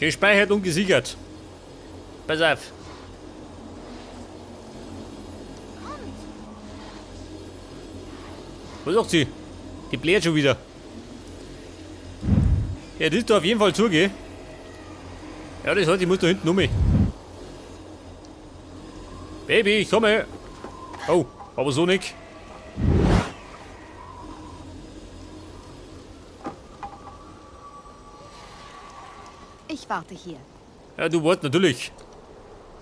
Gespeichert und gesichert. Pass auf. Was sagt sie? Die bläht schon wieder. Ja, das ist da auf jeden Fall zugehen. Ja, das heißt, ich muss da hinten um mich. Baby, ich komme. Oh, aber so nicht. Ich warte hier. Ja, du warst natürlich.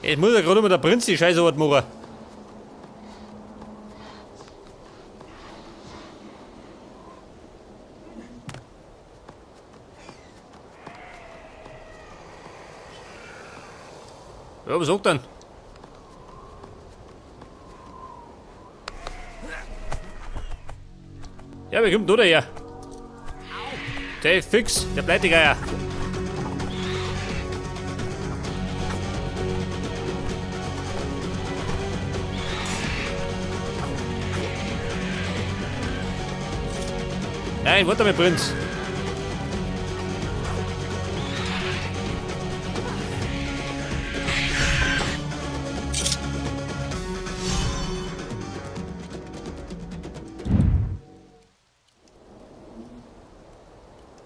Jetzt muss ja gerade mal der Prinz die Scheiße machen. Ja, was sagt dann? Ja, wer kommt da her? Der ist fix, der Pleitegeier. Nein, warte mal, Prinz.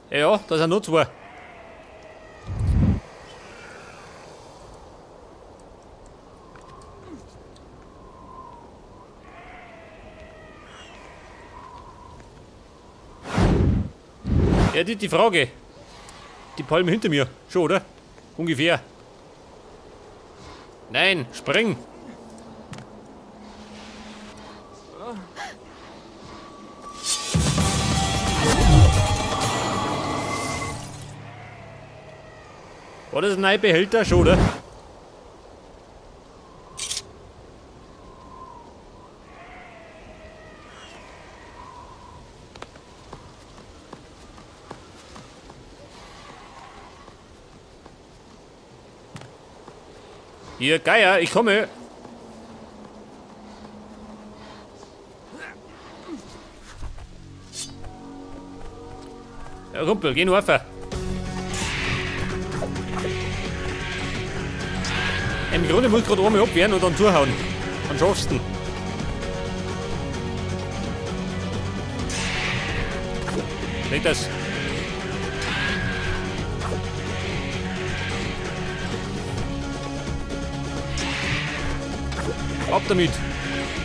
Ja, da sind nur zwei. Ja, die Frage. Die Palme hinter mir. Schon, oder? Ungefähr. Nein, spring. War das ein neuer Behälter? Schon, oder? Hier, Geier, ich komme. Ja, Kumpel, geh nur rauf. Im Grunde muss ich gerade einmal abwehren und dann zuhauen. Dann schaffst du ihn. Leg das. Ab damit.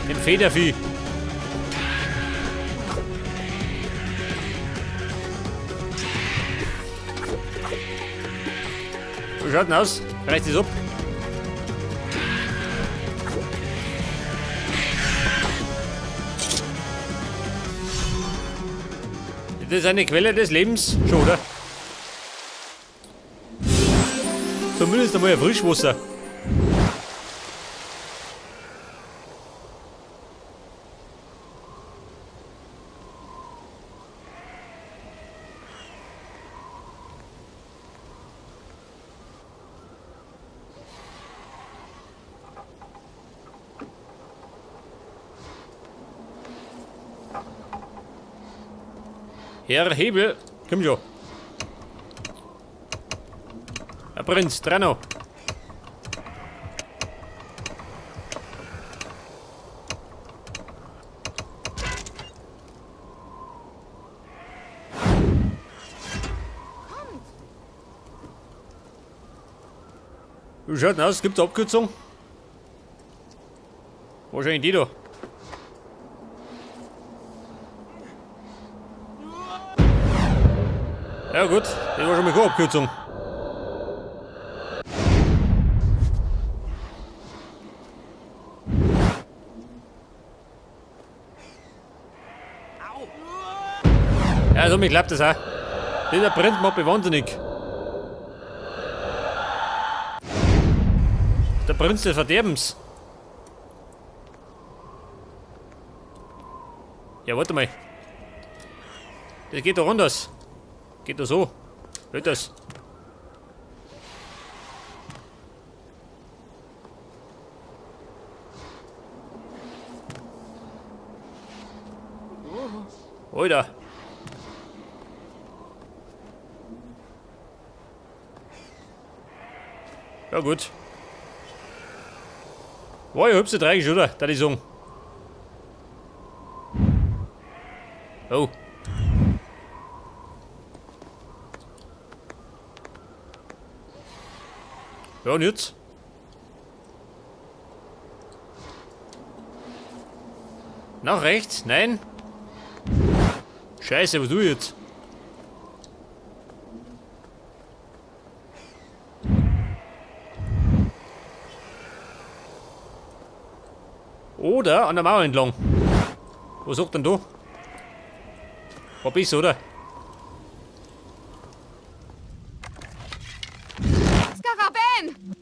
Dem Federvieh. Wie schaut denn aus? Reißt es ab? Das ist eine Quelle des Lebens, schon, oder? Zumindest einmal ein Frischwasser. Herr Hebel, komm schon. Herr Prinz, dran noch. Wie schaut denn aus? Gibt's eine Abkürzung? Wahrscheinlich die da. Ja gut, das war schon mal keine Abkürzung. Ja, also mir klappt das auch. Dieser Brennmappe wahnsinnig. Der Prinz des Verderbens. Ja, warte mal. Das geht doch anders. Geht doch so. Hört das. Alter. Ja gut. War ja hübsch dreckig, oder? Da die sagen. Oh. Ja, und jetzt? Nach rechts? Nein? Scheiße, was tue ich jetzt? Oder an der Mauer entlang. Was sagt denn du? Hab ich's, oder? Skarabän!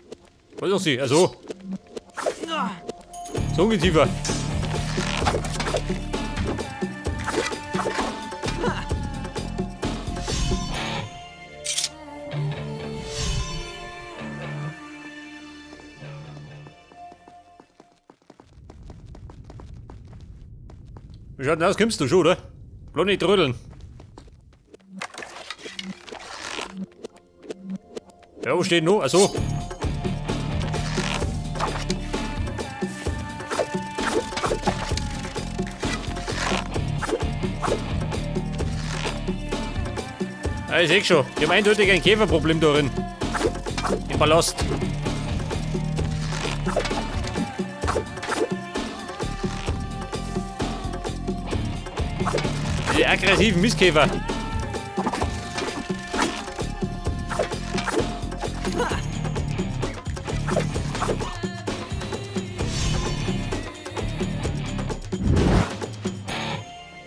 Was sagt sie? Also. So Ungeziefer. Wie schaut denn aus? Kommst du schon, oder? Bloß nicht trödeln. Ja, wo steht noch? Achso. Ja, ich seh schon. Die haben eindeutig ein Käferproblem darin. Im Ballast. Die aggressiven Mistkäfer.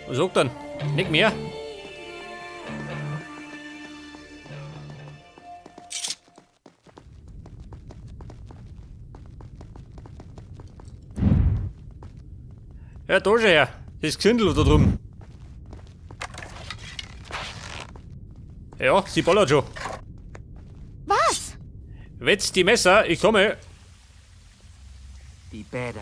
Was sagt dann? Nicht mehr? Ja, da schon her. Das Gesindel da drüben. Ja, sie ballert schon. Was? Wetz die Messer, ich komme. Die Bäder.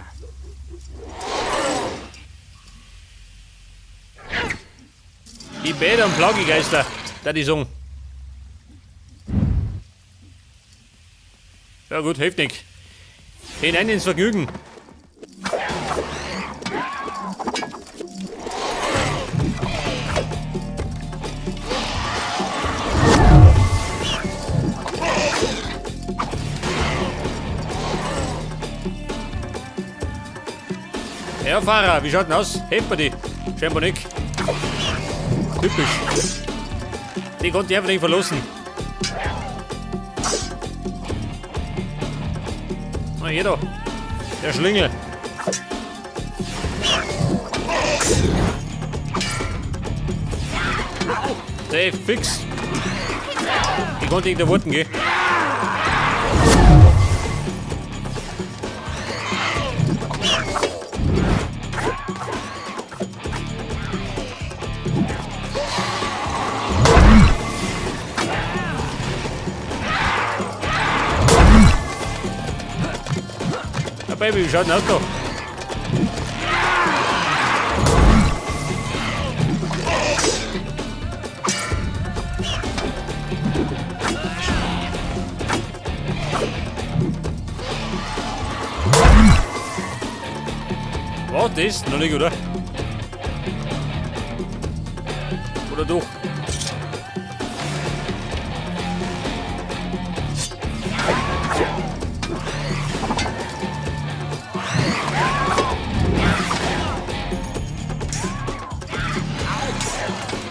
Die Bäder und Plagegeister, da die sagen. Ja gut, hilft nicht. Hinein ins Vergnügen. Ja, Fahrer, wie schaut denn aus? Hilft mir die? Scheinbar nicht. Typisch. Die konnte ich einfach nicht verlassen. Na, hier da. Der Schlingel. Der fix. Die konnte ich in der Worten gehen. Baby, wie schaut denn aus da? Was, das? Noch nicht, oder? Oder doch?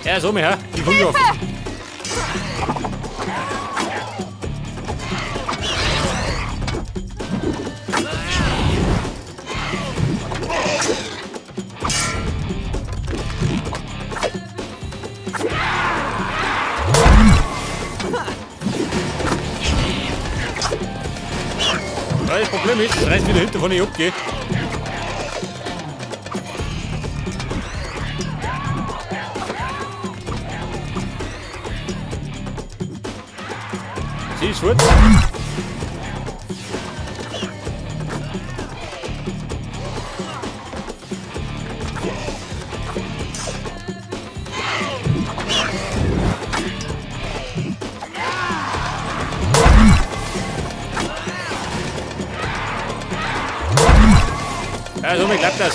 Ja, so mir her. Die kommt auf. Ja, das Problem ist, das reißt wieder hinter von ich abgehe. Sie ist fort. Ja, so mir klappt das.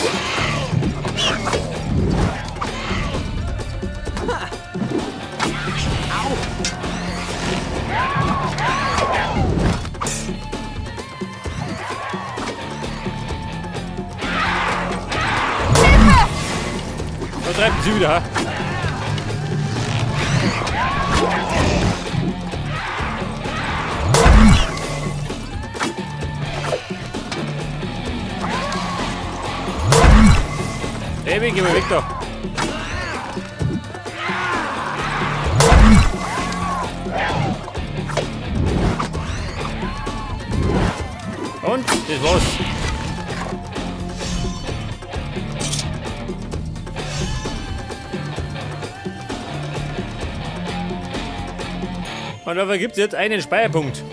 Was treibt sie wieder, ha? Baby, geh mal weg da. Und das war's. Und dafür gibt es jetzt einen Speierpunkt.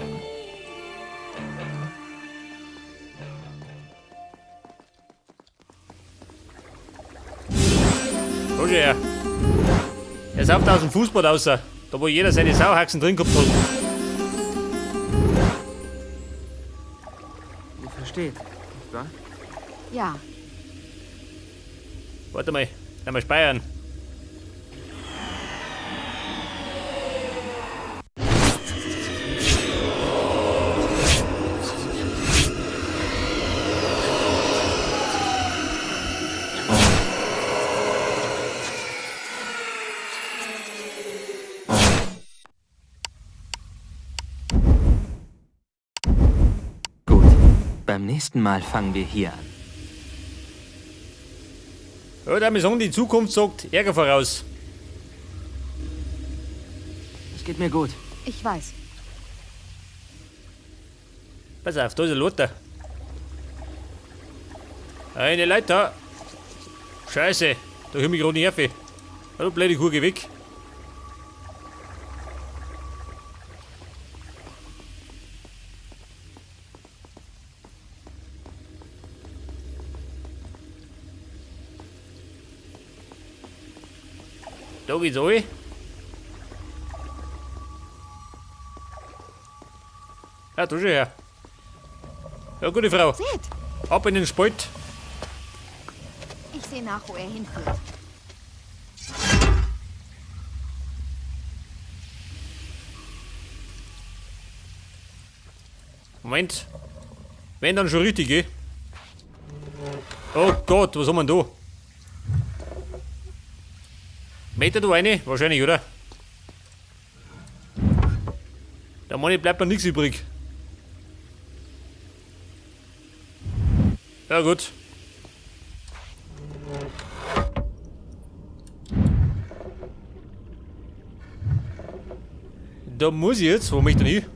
Schau schon her. Er saugt aus dem Fußbad raus, da wo jeder seine Sauhaxen drin gehabt hat. Ihr versteht, nicht wahr? Ja. Warte mal, lass mal speichern. Gut. Beim nächsten Mal fangen wir hier an. Ja, der Maison, die Zukunft sagt Ärger voraus. Es geht mir gut. Ich weiß. Pass auf, da ist ein Lothar. Eine Leiter. Scheiße, da hör mich gerade nicht auf. Hallo, blöde Kuh, geh weg. Da geht's rein. Ja, du schon her. Ja, gute Frau. Seht, Ab in den Spalt. ich sehe nach, wo er hinführt. Moment. Wenn dann schon richtig, gell? Oh Gott, was haben wir denn da? Meter du eine? Wahrscheinlich, oder? Da meine ich, bleibt mir nichts übrig. Ja gut. Da muss ich jetzt, wo möchte ich denn hin?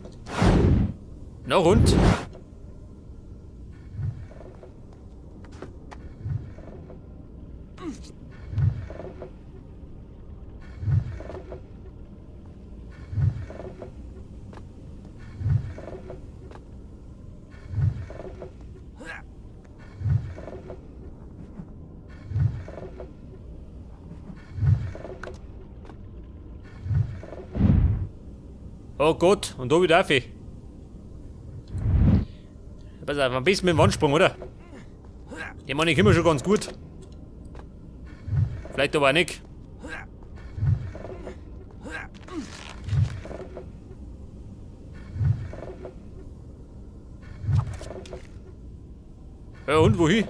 Na rund. Oh Gott, und da wieder auf. Pass auf, ein bisschen mit dem Wandsprung, oder? Ich meine, ich komme schon ganz gut. Vielleicht aber auch nicht. Ja, und wohin?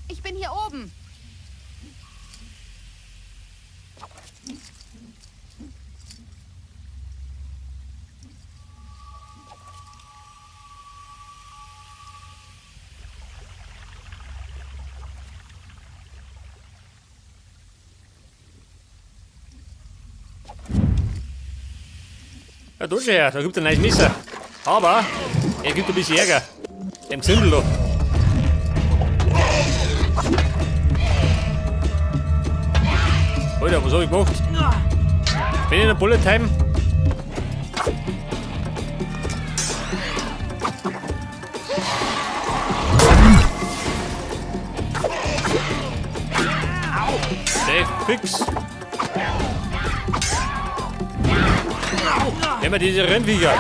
Ich bin hier oben. Ja, da schon her, da gibt es ein neues Messer. Aber er gibt ein bisschen Ärger. Dem Gesindel da. Alter, was hab ich gemacht? Bin ich in der Bullet Time? fix. Nehmen wir diese Rennviecher.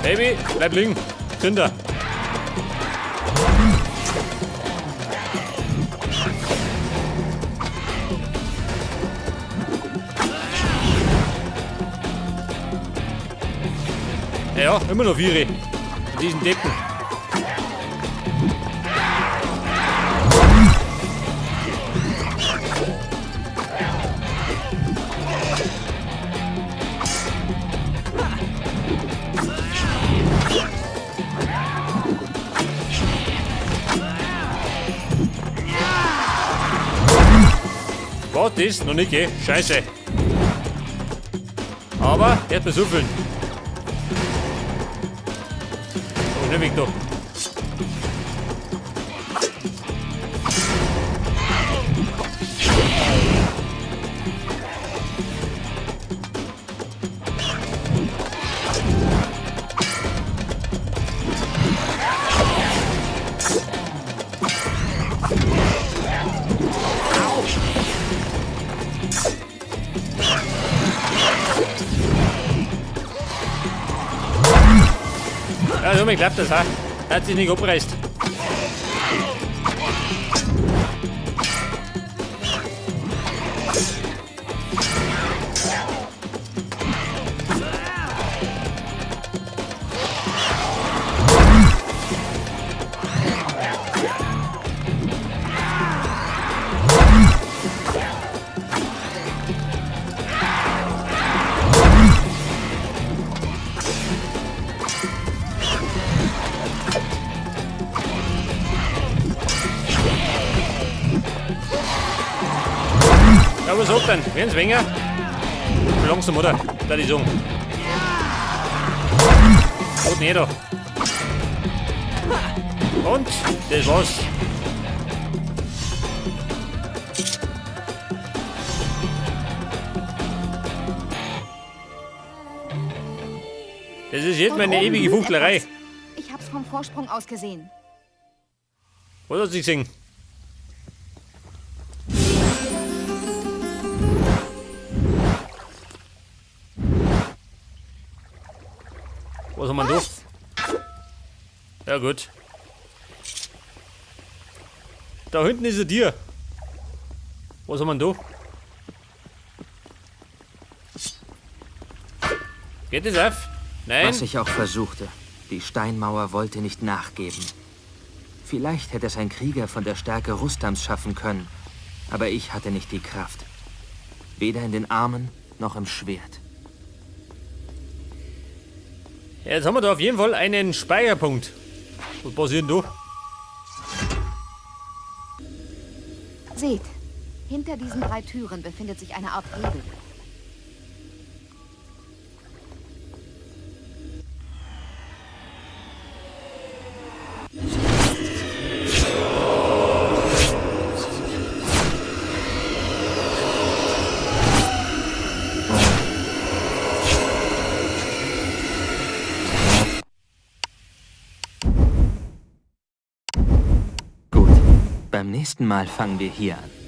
Baby, bleib liegen. Zünder. Ja, immer noch Viere. Diesen Deppen. Was das? Noch nicht, gell? Scheiße. Aber, er hat mir so viel. So, schnell weg da. Ja, so, mir klappt das, ha? Hat sich nicht abreißt. Ja, was sagt denn? Werden's weniger? Langsam, oder? Da die sagen. Gut, nicht da. Und das war's. Das ist jetzt meine ewige Fuchtlerei. Ich hab's vom Vorsprung aus gesehen. Was hat sie gesehen? Was haben wir da? Ja gut. Da hinten ist ein Tier. Was haben wir da? Geht das auf? Nein? Was ich auch versuchte. Die Steinmauer wollte nicht nachgeben. Vielleicht hätte es ein Krieger von der Stärke Rustams schaffen können. Aber ich hatte nicht die Kraft. Weder in den Armen noch im Schwert. Ja, jetzt haben wir da auf jeden Fall einen Speicherpunkt. Was passiert denn da? Seht, hinter diesen 3 Türen befindet sich eine Art Hebel. Beim nächsten Mal fangen wir hier an.